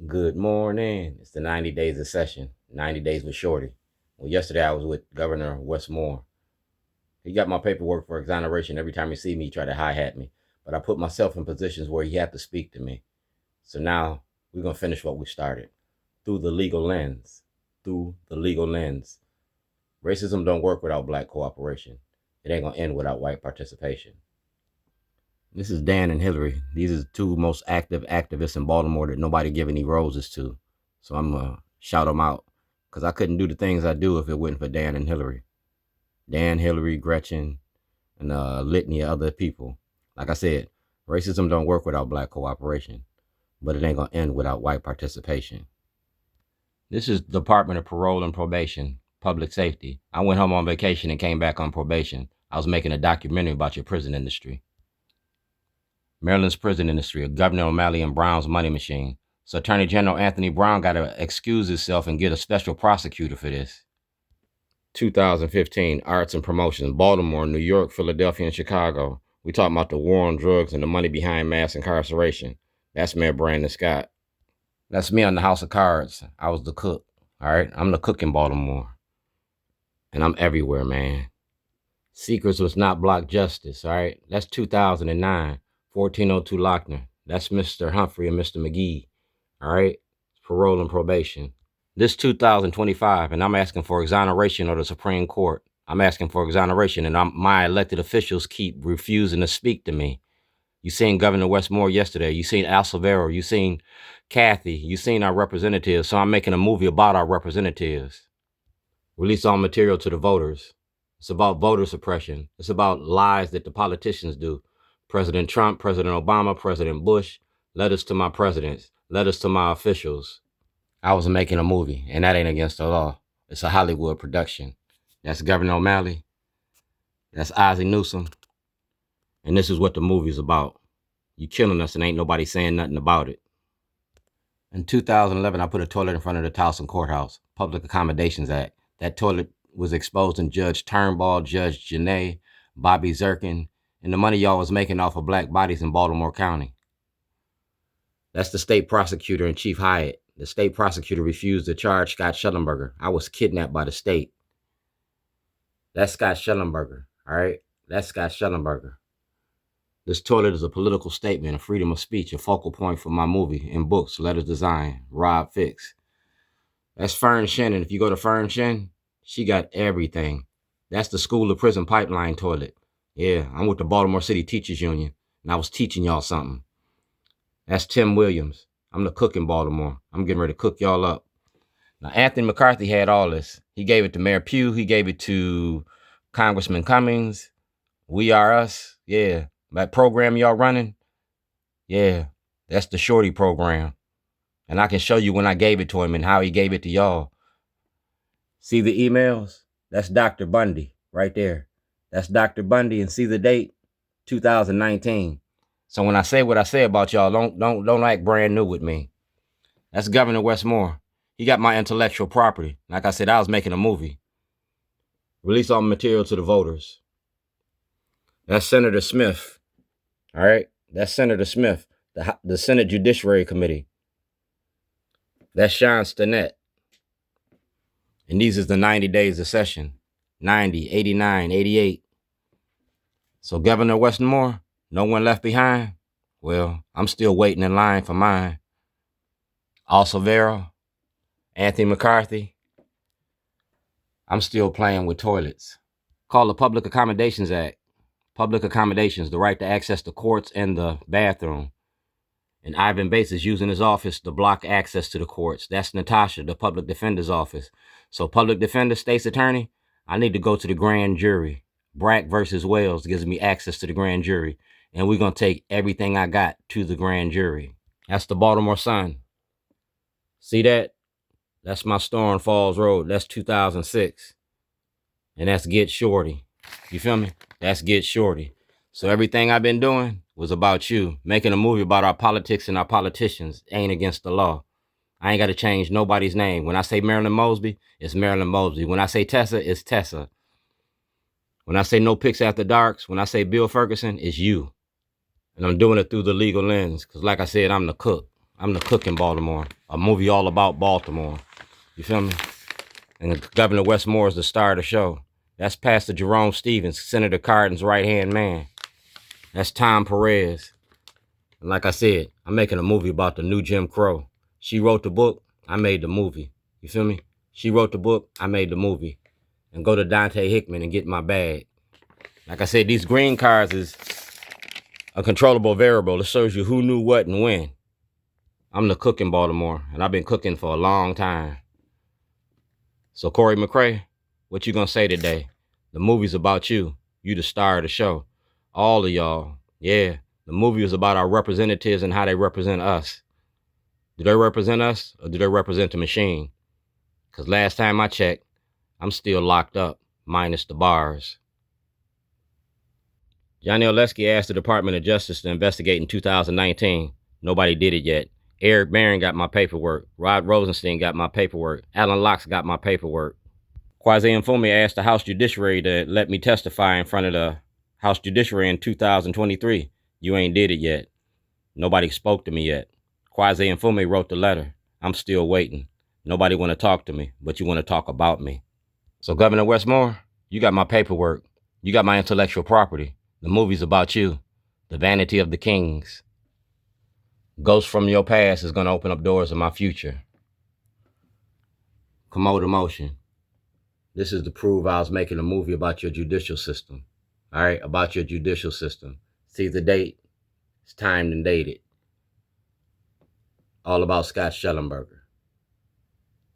Good morning. It's the 90 days of session, 90 days with Shorty. Well, yesterday I was with Governor Westmore. He got my paperwork for exoneration. Every time he see me, he try to hi-hat me. But I put myself in positions where he had to speak to me. So now we're going to finish what we started. Through the legal lens. Through the legal lens. Racism don't work without black cooperation. It ain't going to end without white participation. This is Dan and Hillary. These are the two most active activists in Baltimore that nobody give any roses to. So I'm going to shout them out because I couldn't do the things I do if it wasn't for Dan and Hillary. Dan, Hillary, Gretchen, and a litany of other people. Like I said, racism don't work without black cooperation, but it ain't going to end without white participation. This is Department of Parole and Probation, Public Safety. I went home on vacation and came back on probation. I was making a documentary about your prison industry. Maryland's prison industry, a Governor O'Malley and Brown's money machine. So Attorney General Anthony Brown got to excuse himself and get a special prosecutor for this. 2015, Arts and Promotions, Baltimore, New York, Philadelphia, and Chicago. We talking about the war on drugs and the money behind mass incarceration. That's Mayor Brandon Scott. That's me on the House of Cards. I was the cook, all right? I'm the cook in Baltimore. And I'm everywhere, man. Secrets was not block justice, all right? That's 2009. 1402 Lochner. That's Mr. Humphrey and Mr. McGee. All right? Parole and probation. This 2025, and I'm asking for exoneration of the Supreme Court. I'm asking for exoneration, and my elected officials keep refusing to speak to me. You seen Governor Westmore yesterday. You seen Al Silvero. You seen Kathy. You seen our representatives. So I'm making a movie about our representatives. Release all material to the voters. It's about voter suppression. It's about lies that the politicians do. President Trump, President Obama, President Bush, letters to my presidents, letters to my officials. I was making a movie, and that ain't against the law. It's a Hollywood production. That's Governor O'Malley. That's Ozzie Newsome. And this is what the movie's about. You killing us and ain't nobody saying nothing about it. In 2011, I put a toilet in front of the Towson Courthouse, Public Accommodations Act. That toilet was exposed in Judge Turnbull, Judge Janae, Bobby Zirkin, and the money y'all was making off of black bodies in Baltimore County. That's the state prosecutor and Chief Hyatt. The state prosecutor refused to charge Scott Shellenberger. I was kidnapped by the state. That's Scott Shellenberger, all right? That's Scott Shellenberger. This toilet is a political statement, a freedom of speech, a focal point for my movie and books, letters design, Rob Fix. That's Fern Shannon. If you go to Fern Shen, she got everything. That's the School of Prison Pipeline toilet. Yeah, I'm with the Baltimore City Teachers Union, and I was teaching y'all something. That's Tim Williams. I'm the cook in Baltimore. I'm getting ready to cook y'all up. Now, Anthony McCarthy had all this. He gave it to Mayor Pugh. He gave it to Congressman Cummings. We Are Us. Yeah. That program y'all running. Yeah. That's the Shorty program. And I can show you when I gave it to him and how he gave it to y'all. See the emails? That's Dr. Bundy right there. That's Dr. Bundy, and see the date? 2019. So when I say what I say about y'all, don't act brand new with me. That's Governor Westmore. He got my intellectual property. Like I said, I was making a movie. Release all material to the voters. That's Senator Smith. All right? That's Senator Smith, the Senate Judiciary Committee. That's Sean Stinnett. And these is the 90 days of session. 90, 89, 88. So Governor Westmore, no one left behind? Well, I'm still waiting in line for mine. Al Silvero, Anthony McCarthy. I'm still playing with toilets. Called the Public Accommodations Act. Public accommodations, the right to access the courts and the bathroom. And Ivan Bates is using his office to block access to the courts. That's Natasha, the public defender's office. So public defender, state's attorney, I need to go to the grand jury. Brack versus Wells gives me access to the grand jury. And we're going to take everything I got to the grand jury. That's the Baltimore Sun. See that? That's my store on Falls Road. That's 2006. And that's Get Shorty. You feel me? That's Get Shorty. So everything I've been doing was about you. Making a movie about our politics and our politicians ain't against the law. I ain't got to change nobody's name. When I say Marilyn Mosby, it's Marilyn Mosby. When I say Tessa, it's Tessa. When I say No Pics After Darks, when I say Bill Ferguson, it's you. And I'm doing it through the legal lens. Because like I said, I'm the cook. I'm the cook in Baltimore. A movie all about Baltimore. You feel me? And Governor Westmore is the star of the show. That's Pastor Jerome Stevens, Senator Cardin's right-hand man. That's Tom Perez. And like I said, I'm making a movie about the new Jim Crow. She wrote the book, I made the movie. You feel me? She wrote the book, I made the movie. And go to Dante Hickman and get my bag. Like I said, these green cards is a controllable variable. It shows you who knew what and when. I'm the cook in Baltimore, and I've been cooking for a long time. So Corey McCray, what you gonna say today? The movie's about you. You the star of the show. All of y'all. Yeah, the movie is about our representatives and how they represent us. Do they represent us or do they represent the machine? Because last time I checked, I'm still locked up, minus the bars. Johnny Oleski asked the Department of Justice to investigate in 2019. Nobody did it yet. Eric Barron got my paperwork. Rod Rosenstein got my paperwork. Alan Laucks got my paperwork. Kwasi Mfume asked the House Judiciary to let me testify in front of the House Judiciary in 2023. You ain't did it yet. Nobody spoke to me yet. Kwasi Mfume wrote the letter. I'm still waiting. Nobody want to talk to me, but you want to talk about me. So Governor Westmore, you got my paperwork. You got my intellectual property. The movie's about you. The vanity of the kings. Ghosts from your past is going to open up doors in my future. Commode motion. This is to prove I was making a movie about your judicial system. All right, about your judicial system. See the date. It's timed and dated. All about Scott Shellenberger.